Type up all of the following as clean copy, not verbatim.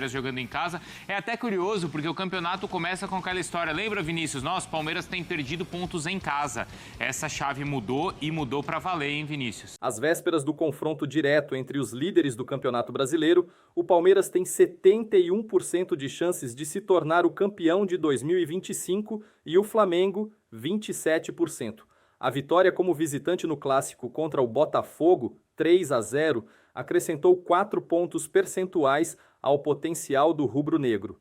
jogando em casa. É até curioso, porque o campeonato começa com aquela história. Lembra, Vinícius? Nossa, o Palmeiras tem perdido pontos em casa. Essa chave mudou e mudou para valer, hein, Vinícius? Às vésperas do confronto direto entre os líderes do Campeonato Brasileiro, o Palmeiras tem 71% de chances de se tornar o campeão de 2025 e o Flamengo, 27%. A vitória como visitante no Clássico contra o Botafogo, 3-0, acrescentou 4 pontos percentuais ao potencial do rubro-negro.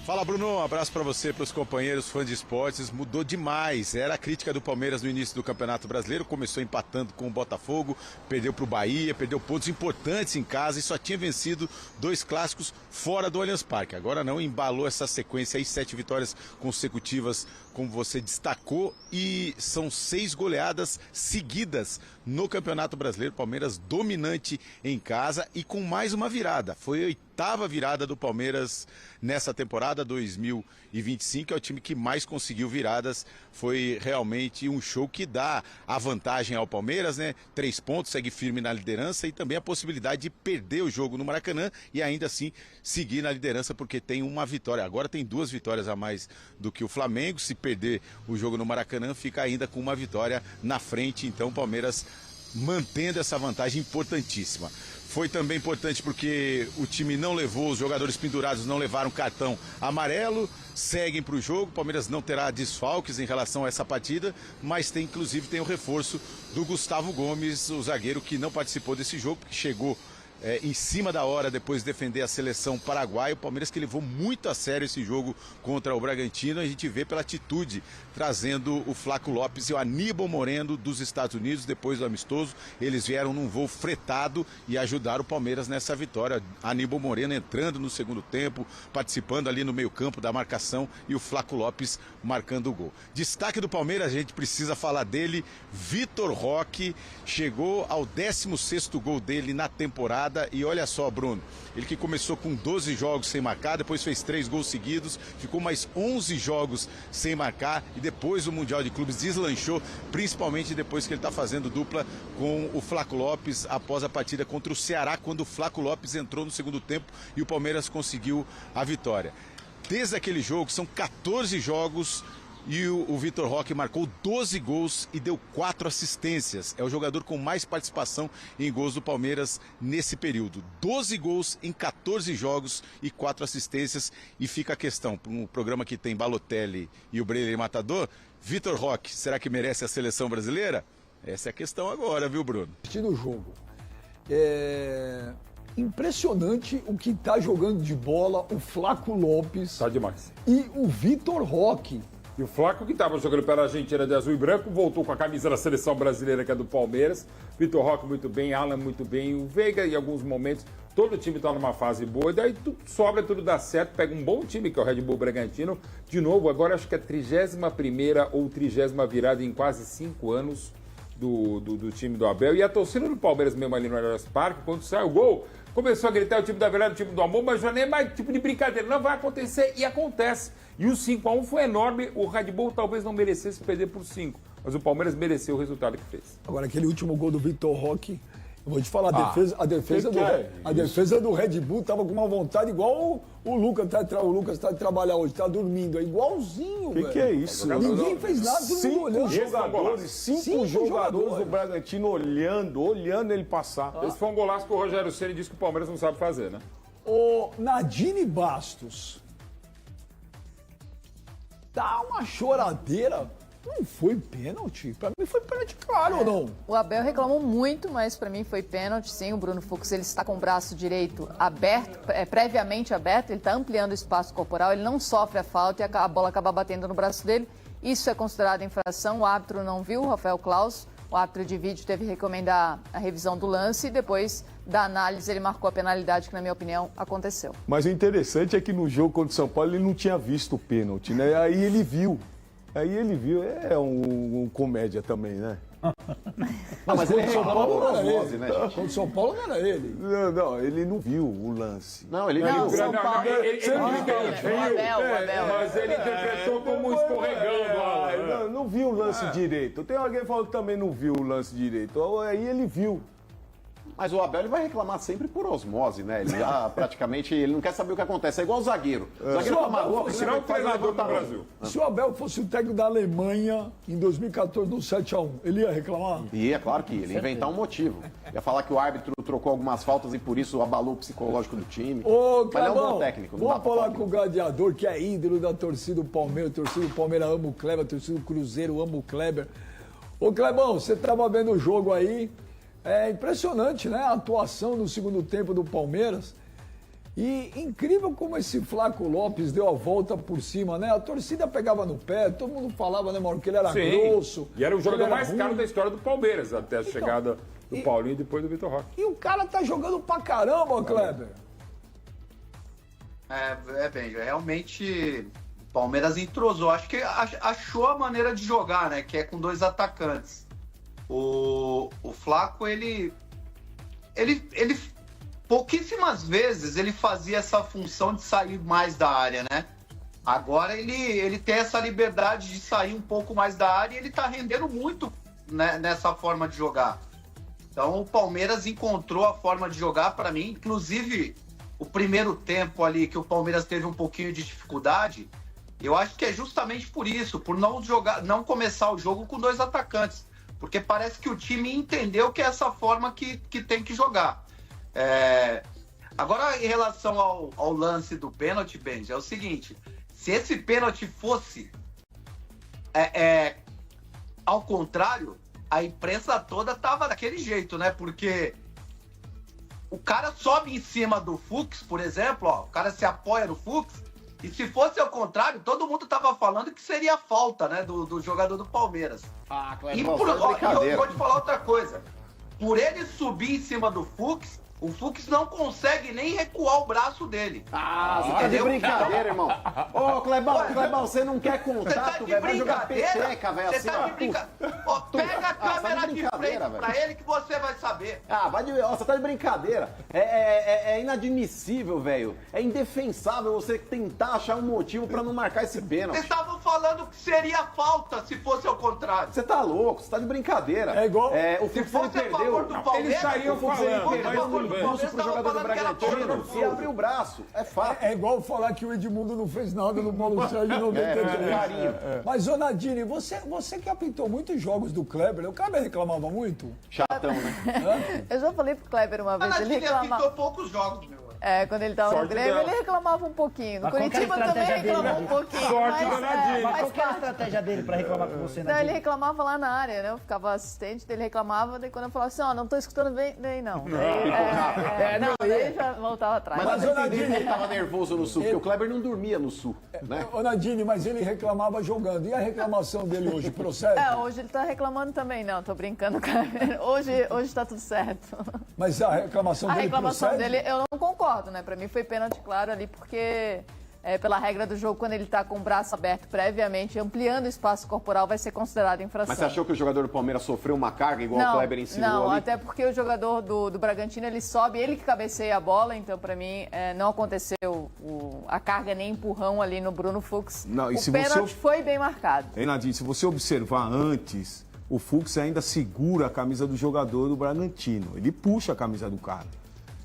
Fala, Bruno, um abraço para você, para os companheiros fãs de esportes. Mudou demais, era a crítica do Palmeiras no início do Campeonato Brasileiro, começou empatando com o Botafogo, perdeu para o Bahia, perdeu pontos importantes em casa e só tinha vencido 2 clássicos fora do Allianz Parque. Agora não, embalou essa sequência aí, 7 vitórias consecutivas, como você destacou, e são 6 goleadas seguidas no Campeonato Brasileiro. Palmeiras dominante em casa e com mais uma virada. Foi a 8ª virada do Palmeiras nessa temporada 2025, é o time que mais conseguiu viradas. Foi realmente um show que dá a vantagem ao Palmeiras, né? 3 pontos, segue firme na liderança e também a possibilidade de perder o jogo no Maracanã e ainda assim seguir na liderança, porque tem uma vitória. Agora tem 2 vitórias a mais do que o Flamengo. Se perder o jogo no Maracanã, fica ainda com uma vitória na frente. Então o Palmeiras mantendo essa vantagem importantíssima. Foi também importante porque o time não levou, os jogadores pendurados não levaram cartão amarelo, seguem para o jogo. O Palmeiras não terá desfalques em relação a essa partida, mas inclusive tem o reforço do Gustavo Gomes, o zagueiro que não participou desse jogo, porque chegou em cima da hora depois de defender a seleção paraguaia. O Palmeiras que levou muito a sério esse jogo contra o Bragantino. A gente vê pela atitude, trazendo o Flaco Lopes e o Aníbal Moreno dos Estados Unidos depois do amistoso. Eles vieram num voo fretado e ajudaram o Palmeiras nessa vitória. Aníbal Moreno entrando no segundo tempo, participando ali no meio campo da marcação, e o Flaco Lopes marcando o gol. Destaque do Palmeiras, a gente precisa falar dele, Vitor Roque, chegou ao 16º gol dele na temporada. E olha só, Bruno, ele que começou com 12 jogos sem marcar, depois fez 3 gols seguidos, ficou mais 11 jogos sem marcar e depois o Mundial de Clubes deslanchou, principalmente depois que ele está fazendo dupla com o Flaco Lopes após a partida contra o Ceará, quando o Flaco Lopes entrou no segundo tempo e o Palmeiras conseguiu a vitória. Desde aquele jogo, são 14 jogos e o Vitor Roque marcou 12 gols e deu 4 assistências. É o jogador com mais participação em gols do Palmeiras nesse período. 12 gols em 14 jogos e 4 assistências. E fica a questão, para um programa que tem Balotelli e o Breyer Matador, Vitor Roque, será que merece a seleção brasileira? Essa é a questão agora, viu, Bruno? No jogo. É impressionante o que está jogando de bola o Flaco Lopes. Tá demais. E o Vitor Roque. E o Flaco, que estava jogando pela Argentina de azul e branco, voltou com a camisa da seleção brasileira, que é do Palmeiras. Vitor Roque muito bem, Alan muito bem, o Veiga em alguns momentos. Todo o time está numa fase boa, e daí tudo sobra, tudo dá certo. Pega um bom time, que é o Red Bull Bragantino. De novo, agora acho que é a 31ª ou 30ª virada em quase 5 anos do time do Abel. E a torcida do Palmeiras mesmo ali no Allianz Parque, quando sai o gol, começou a gritar o time da virada, o time do amor, mas já nem é mais tipo de brincadeira. Não vai acontecer, e acontece. E o 5-1 foi enorme. O Red Bull talvez não merecesse perder por 5, mas o Palmeiras mereceu o resultado que fez. Agora, aquele último gol do Vitor Roque, eu vou te falar, a defesa do Red Bull estava com uma vontade igual o Lucas tá de trabalhar hoje, tá dormindo, é igualzinho, velho. Que é isso? Ninguém fez nada, todo mundo olhando. Cinco jogadores do Bragantino olhando ele passar. Esse foi um golaço que o Rogério Ceni disse que o Palmeiras não sabe fazer, né? O Nadine Bastos dá uma choradeira. Não foi pênalti? Pra mim foi pênalti, claro, ou não? O Abel reclamou muito, mas pra mim foi pênalti, sim. O Bruno Fux, ele está com o braço direito aberto, previamente aberto, ele está ampliando o espaço corporal, ele não sofre a falta e a bola acaba batendo no braço dele. Isso é considerado infração, o árbitro não viu, o Rafael Claus, o árbitro de vídeo teve que recomendar a revisão do lance e depois da análise ele marcou a penalidade que, na minha opinião, aconteceu. Mas o interessante é que no jogo contra o São Paulo ele não tinha visto o pênalti, né? Aí ele viu, é um comédia também, né? Mas ele reclamou por osmose, né, gente? Contra o São Paulo não era ele. Não, ele não viu o lance. Não, ele viu. São Paulo, ele viu. Mas ele interpretou como escorregando. Não viu o lance direito. Tem alguém falando que também não viu o lance direito. Aí ele viu. Mas o Abel ele vai reclamar sempre por osmose, né? Ele já praticamente ele não quer saber o que acontece. É igual o zagueiro. O zagueiro tá maluco, Será o treinador do Brasil. Se o Abel fosse o técnico da Alemanha em 2014 no 7-1, ele ia reclamar? E é claro que ia. Ele ia inventar um motivo. Ia falar que o árbitro trocou algumas faltas e por isso abalou o psicológico do time. Ô, Mas ele é um Clebão, bom técnico. Não dá vamos pra falar falar com o gladiador, que é ídolo da torcida do Palmeiras. A torcida do Palmeiras ama o Kleber, a torcida do Cruzeiro ama o Kleber. Ô, Clebão, você estava vendo o jogo aí. É impressionante, né? A atuação no segundo tempo do Palmeiras. E incrível como esse Flaco Lopes deu a volta por cima, né? A torcida pegava no pé, todo mundo falava, né, Mauro, que ele era grosso. E era o jogador que ele mais ruim. caro da história do Palmeiras, até a chegada do Paulinho e depois do Vitor Roque. E o cara tá jogando pra caramba, Kleber. Benja, realmente o Palmeiras entrosou. Acho que achou a maneira de jogar, né? Que é com 2 atacantes. O Flaco, ele pouquíssimas vezes ele fazia essa função de sair mais da área, né? Agora ele tem essa liberdade de sair um pouco mais da área e ele tá rendendo muito, né, nessa forma de jogar. Então o Palmeiras encontrou a forma de jogar para mim, inclusive o primeiro tempo ali que o Palmeiras teve um pouquinho de dificuldade, eu acho que é justamente por isso, por não começar o jogo com 2 atacantes. Porque parece que o time entendeu que é essa forma que tem que jogar. Agora, em relação ao lance do pênalti, Benji, é o seguinte: se esse pênalti fosse ao contrário, a imprensa toda tava daquele jeito, né? Porque o cara sobe em cima do Fux, por exemplo, ó, o cara se apoia no Fux, e se fosse ao contrário, todo mundo tava falando que seria falta, né, do jogador do Palmeiras. Ah, claro. E eu vou te falar outra coisa. Por ele subir em cima do Fux, o Fux não consegue nem recuar o braço dele. Ah, você tá de brincadeira, irmão. Ô, Clebão, você não quer contato, velho? Vai jogar peteca, velho, assim, Você tá de brincadeira. Pega a câmera de frente pra ele que você vai saber. Você tá de brincadeira. É inadmissível, velho. É indefensável você tentar achar um motivo pra não marcar esse pênalti. Vocês estavam falando que seria falta se fosse ao contrário. Você tá louco, você tá de brincadeira. É igual... O Fux ele perdeu. Eles estariam falando, impulso pro jogador do Bragantino e abriu o braço. É fato. É igual falar que o Edmundo não fez nada no Paulo Sérgio em 93. Carinho. Mas, ô Nadine, você que apitou muitos jogos do Kleber, o Kleber reclamava muito? Chatão, né? Eu já falei pro Kleber uma vez, ele reclamava. reclamava. Poucos jogos, meu. Quando ele tava no Grêmio, ele reclamava um pouquinho. No Curitiba também reclamou um pouquinho. Sorte da Nadine. Mas qual que é a estratégia dele pra reclamar com você, Não, Nadine? ele reclamava lá na área, né? Eu ficava assistente dele, reclamava, daí quando eu falava assim, não tô escutando bem não. Daí já voltava atrás. Mas o Nadine ele tava nervoso no Sul, porque o Kleber não dormia no Sul, né? Ô Nadine, mas ele reclamava jogando. E a reclamação dele hoje procede? Hoje ele tá reclamando também, não, tô brincando, Kleber. Hoje tá tudo certo. Mas a reclamação dele procede? Dele, eu não concordo, né? Pra mim foi pênalti claro ali, porque pela regra do jogo, quando ele tá com o braço aberto previamente, ampliando o espaço corporal, vai ser considerado infração. Mas você achou que o jogador do Palmeiras sofreu uma carga igual o Kleber ensinou ali? Não, até porque o jogador do Bragantino, ele sobe, ele que cabeceia a bola, então pra mim não aconteceu a carga nem empurrão ali no Bruno Fux. Não, e o pênalti foi bem marcado. Hein, Nadine, se você observar antes, o Fux ainda segura a camisa do jogador do Bragantino. Ele puxa a camisa do cara.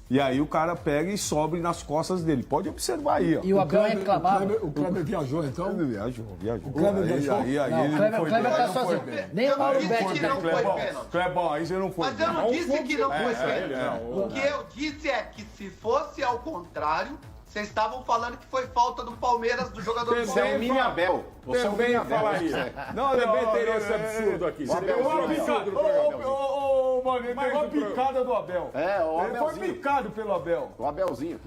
E aí o cara pega e sobe nas costas dele. Pode observar aí, ó. E o Abel reclamava. O Kleber viajou, então? Ele viajou. O Kleber viajou? Aí Não, ele o não foi Kleber bem. tá Não foi sozinho. bem. Nem o Mauro Betti. que não foi pênalti. Clebão, aí você não foi Mas eu não disse que não foi pênalti. não. O que eu disse é que se fosse ao contrário, vocês estavam falando que foi falta do Palmeiras, do jogador do Você é um Palmeiras. mini Abel. Você é um Também mini Abel. falaria. Também teria esse absurdo aqui. Seria um absurdo no programa. Mano, ele pegou a picada do Abel. O Ele foi Abelzinho. picado pelo Abel. O Abelzinho.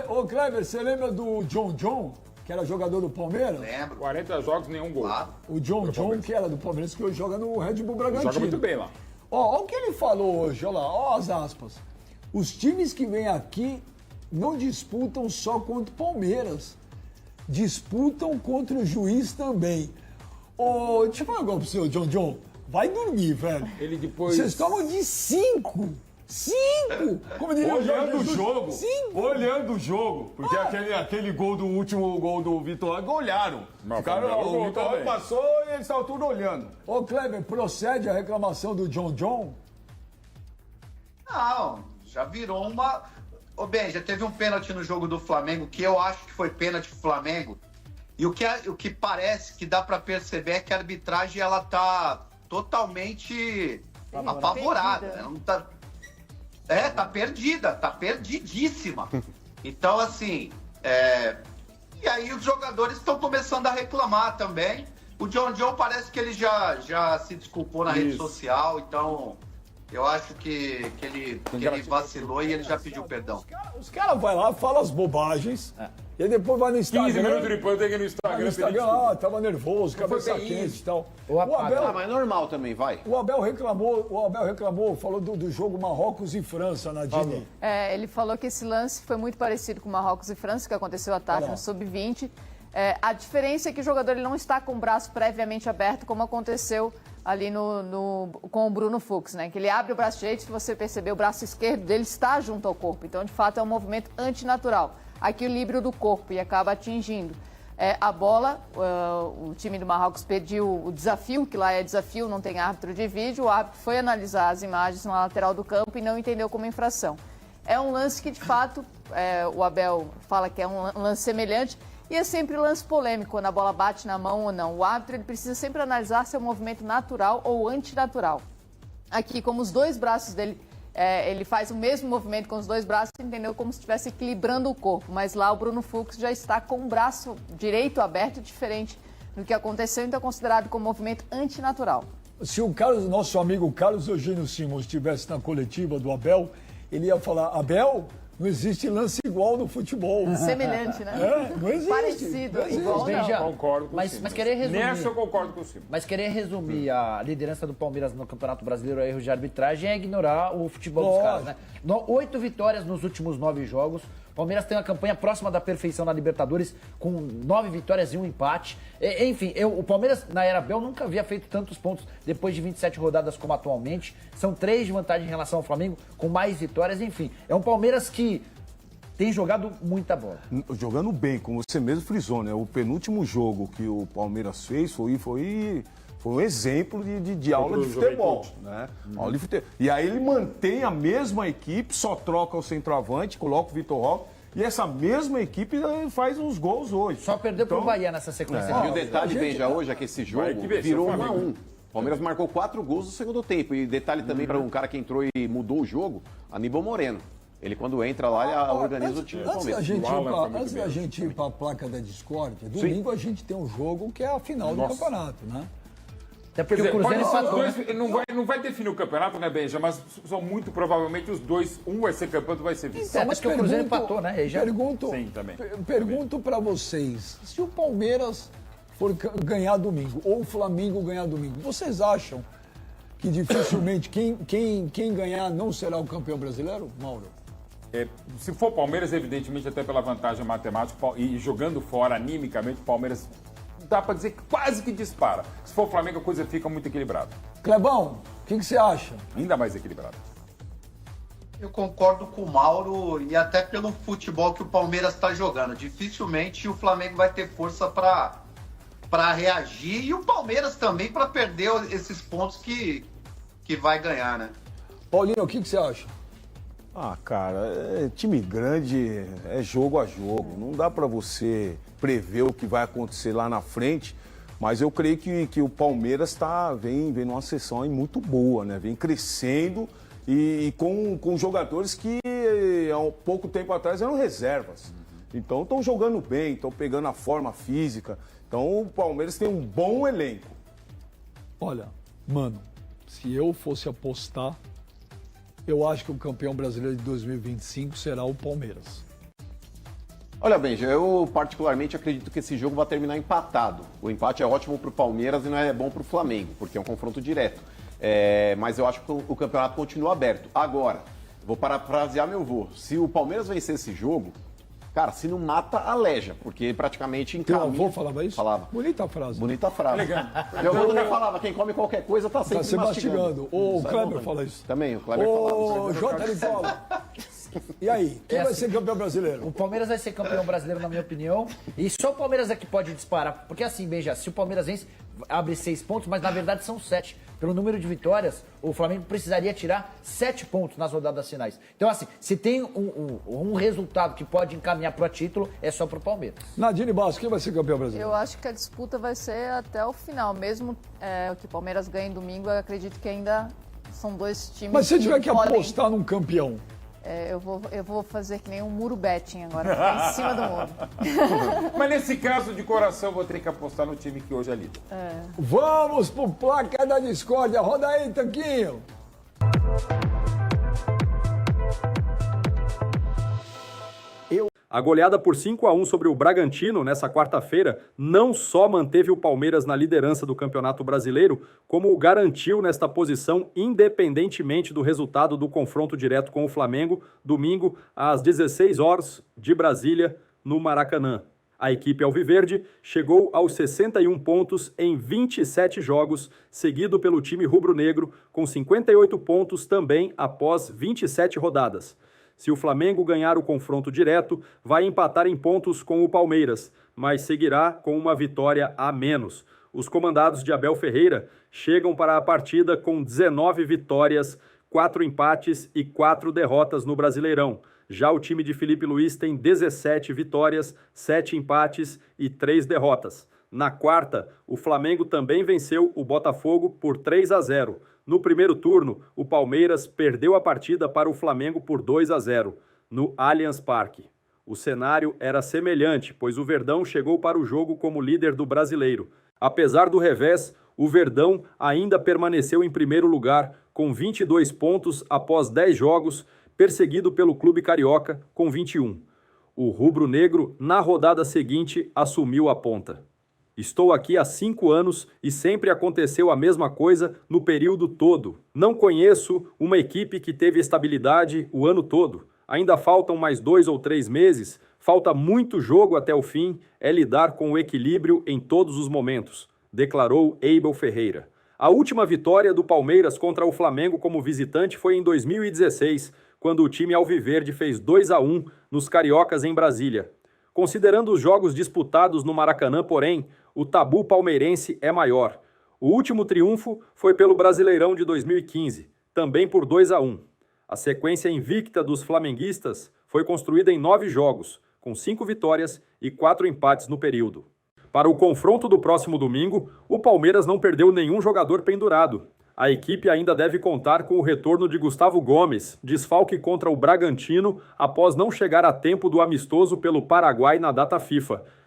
Ô Kleber, você lembra do John, que era jogador do Palmeiras? Lembro. 40 jogos, nenhum gol. Claro. O John, que era do Palmeiras, que hoje joga no Red Bull Bragantino. Joga muito bem lá. Ó o que ele falou hoje, olha lá, ó as aspas. Os times que vêm aqui não disputam só contra o Palmeiras, disputam contra o juiz também. Deixa eu falar um negócio pro seu, John. Vai dormir, velho. Ele depois... Vocês tomam de 5! 5! Como diria Olhando o Jesus, jogo. 5! Olhando o jogo. Porque aquele gol do último gol do Vitor Hugo, olharam. Mas Ficaram, foi um belo o gol Vitor Hugo também. passou e eles estavam tudo olhando. Ô, Kleber, procede a reclamação do John? Não, já virou uma... Ô, Ben, já teve um pênalti no jogo do Flamengo, que eu acho que foi pênalti pro Flamengo. E o que parece que dá pra perceber é que a arbitragem, ela tá totalmente apavorada. Ela não tá... tá perdida, tá perdidíssima. Então, assim, e aí os jogadores estão começando a reclamar também. O John parece que ele já se desculpou na rede social, então eu acho que ele vacilou e ele já pediu perdão. Os caras vão lá, falam as bobagens, e aí depois vai no Instagram. 15 minutos depois tem que ir no Instagram. No Instagram, tava nervoso, cabeça quente e tal. O Abel, mas é normal também, vai. O Abel reclamou, falou do jogo Marrocos e França, Nadine. Ele falou que esse lance foi muito parecido com Marrocos e França, que aconteceu à tarde no Sub-20. A diferença é que o jogador ele não está com o braço previamente aberto, como aconteceu ali com o Bruno Fux, né? Que ele abre o braço direito, se você perceber, o braço esquerdo dele está junto ao corpo. Então, de fato, é um movimento antinatural. Equilíbrio do corpo e acaba atingindo a bola. O time do Marrocos pediu o desafio, que lá é desafio, não tem árbitro de vídeo. O árbitro foi analisar as imagens na lateral do campo e não entendeu como infração. É um lance que, de fato, o Abel fala que é um lance semelhante. E é sempre lance polêmico, quando a bola bate na mão ou não. O árbitro ele precisa sempre analisar se é um movimento natural ou antinatural. Aqui, como os dois braços dele, ele faz o mesmo movimento com os dois braços, entendeu? Como se estivesse equilibrando o corpo. Mas lá o Bruno Fux já está com o braço direito aberto, diferente do que aconteceu, então é considerado como movimento antinatural. Se o nosso amigo Carlos Eugênio Simões estivesse na coletiva do Abel, ele ia falar, Abel... Não existe lance igual no futebol. Semelhante, né? Não existe. Parecido, igual não. Concordo com o Simão. Mas querer resumir... Nessa eu concordo com o Simão. Mas querer resumir a liderança do Palmeiras no Campeonato Brasileiro a erro de arbitragem é ignorar o futebol dos caras, né? 8 vitórias nos últimos 9 jogos. O Palmeiras tem uma campanha próxima da perfeição na Libertadores, com 9 vitórias e 1 empate. Enfim, o Palmeiras, na era Abel, nunca havia feito tantos pontos depois de 27 rodadas como atualmente. São 3 de vantagem em relação ao Flamengo, com mais vitórias. Enfim, é um Palmeiras que tem jogado muita bola. Jogando bem, como você mesmo frisou, né? O penúltimo jogo que o Palmeiras fez foi um exemplo de aula de futebol, né? Aula de futebol. E aí ele mantém a mesma equipe, só troca o centroavante, coloca o Vitor Roque, e essa mesma equipe faz uns gols hoje. Só perdeu pro Bahia nessa sequência. E o detalhe, Benja, hoje é que esse jogo virou 1-1. O Palmeiras marcou 4 gols no segundo tempo. E detalhe também para um cara que entrou e mudou o jogo, Aníbal Moreno. Ele, quando entra lá, ele organiza o time do Palmeiras. Antes da gente ir para a placa da discórdia, domingo a gente tem um jogo que é a final do campeonato, né? Até porque o Cruzeiro empatou, né? Não vai definir o campeonato, né, Benja? Mas são muito provavelmente os dois. Um vai ser campeão, outro vai ser vice. Então, mas que o Cruzeiro empatou, né? Pergunto para vocês, se o Palmeiras for ganhar domingo, ou o Flamengo ganhar domingo, vocês acham que dificilmente quem ganhar não será o campeão brasileiro, Mauro? Se for Palmeiras, evidentemente, até pela vantagem matemática e jogando fora animicamente, o Palmeiras dá para dizer que quase que dispara. Se for Flamengo, a coisa fica muito equilibrada. Clebão, o que você acha? Ainda mais equilibrada. Eu concordo com o Mauro e até pelo futebol que o Palmeiras está jogando. Dificilmente o Flamengo vai ter força para reagir e o Palmeiras também para perder esses pontos que vai ganhar, né? Paulinho, o que você acha? Cara, time grande é jogo a jogo. Não dá para você prever o que vai acontecer lá na frente, mas eu creio que o Palmeiras vem numa sessão aí muito boa, né? Vem crescendo e com jogadores que há pouco tempo atrás eram reservas. Então estão jogando bem, estão pegando a forma física. Então o Palmeiras tem um bom elenco. Olha, mano, se eu fosse apostar, eu acho que o campeão brasileiro de 2025 será o Palmeiras. Olha, Benja, eu particularmente acredito que esse jogo vai terminar empatado. O empate é ótimo para o Palmeiras e não é bom para o Flamengo, porque é um confronto direto. Mas eu acho que o campeonato continua aberto. Agora, vou parafrasear meu vô. Se o Palmeiras vencer esse jogo, cara, se não mata, aleja, porque praticamente encaminha... Teu avô falava isso? Falava. Bonita frase. Bonita frase. Meu avô também falava, quem come qualquer coisa tá sempre mastigando. O Kleber fala isso. Também, o Kleber falava. Ô, Jota Nicola. E aí, quem vai ser campeão brasileiro? O Palmeiras vai ser campeão brasileiro, na minha opinião. E só o Palmeiras é que pode disparar. Porque assim, Benja, se o Palmeiras vence, abre 6 pontos, mas na verdade são 7. pelo número de vitórias, o Flamengo precisaria tirar 7 pontos nas rodadas finais. Então, assim, se tem um resultado que pode encaminhar para o título, é só para o Palmeiras. Nadine Bastos, quem vai ser campeão brasileiro? Eu acho que a disputa vai ser até o final. Mesmo que o Palmeiras ganhe domingo, eu acredito que ainda são dois times. Mas se você tiver que podem... apostar num campeão? Eu vou fazer que nem um muro betting agora, ficar em cima do muro. Mas nesse caso, de coração, vou ter que apostar no time que hoje é líder. Vamos pro placar da discórdia. Roda aí, Tanquinho. A goleada por 5-1 sobre o Bragantino nessa quarta-feira não só manteve o Palmeiras na liderança do Campeonato Brasileiro, como o garantiu nesta posição independentemente do resultado do confronto direto com o Flamengo, domingo às 16 horas de Brasília, no Maracanã. A equipe alviverde chegou aos 61 pontos em 27 jogos, seguido pelo time rubro-negro, com 58 pontos também após 27 rodadas. Se o Flamengo ganhar o confronto direto, vai empatar em pontos com o Palmeiras, mas seguirá com uma vitória a menos. Os comandados de Abel Ferreira chegam para a partida com 19 vitórias, 4 empates e 4 derrotas no Brasileirão. Já o time de Felipe Luiz tem 17 vitórias, 7 empates e 3 derrotas. Na quarta, o Flamengo também venceu o Botafogo por 3-0. No primeiro turno, o Palmeiras perdeu a partida para o Flamengo por 2-0, no Allianz Parque. O cenário era semelhante, pois o Verdão chegou para o jogo como líder do Brasileiro. Apesar do revés, o Verdão ainda permaneceu em primeiro lugar, com 22 pontos após 10 jogos, perseguido pelo Clube Carioca, com 21. O rubro-negro, na rodada seguinte, assumiu a ponta. Estou aqui há 5 anos e sempre aconteceu a mesma coisa no período todo. Não conheço uma equipe que teve estabilidade o ano todo. Ainda faltam mais 2 ou 3 meses, falta muito jogo até o fim, é lidar com o equilíbrio em todos os momentos, declarou Abel Ferreira. A última vitória do Palmeiras contra o Flamengo como visitante foi em 2016, quando o time alviverde fez 2-1 nos Cariocas em Brasília. Considerando os jogos disputados no Maracanã, porém, o tabu palmeirense é maior. O último triunfo foi pelo Brasileirão de 2015, também por 2-1. A sequência invicta dos flamenguistas foi construída em 9 jogos, com 5 vitórias e 4 empates no período. Para o confronto do próximo domingo, o Palmeiras não perdeu nenhum jogador pendurado. A equipe ainda deve contar com o retorno de Gustavo Gomes, desfalque contra o Bragantino após não chegar a tempo do amistoso pelo Paraguai na data FIFA.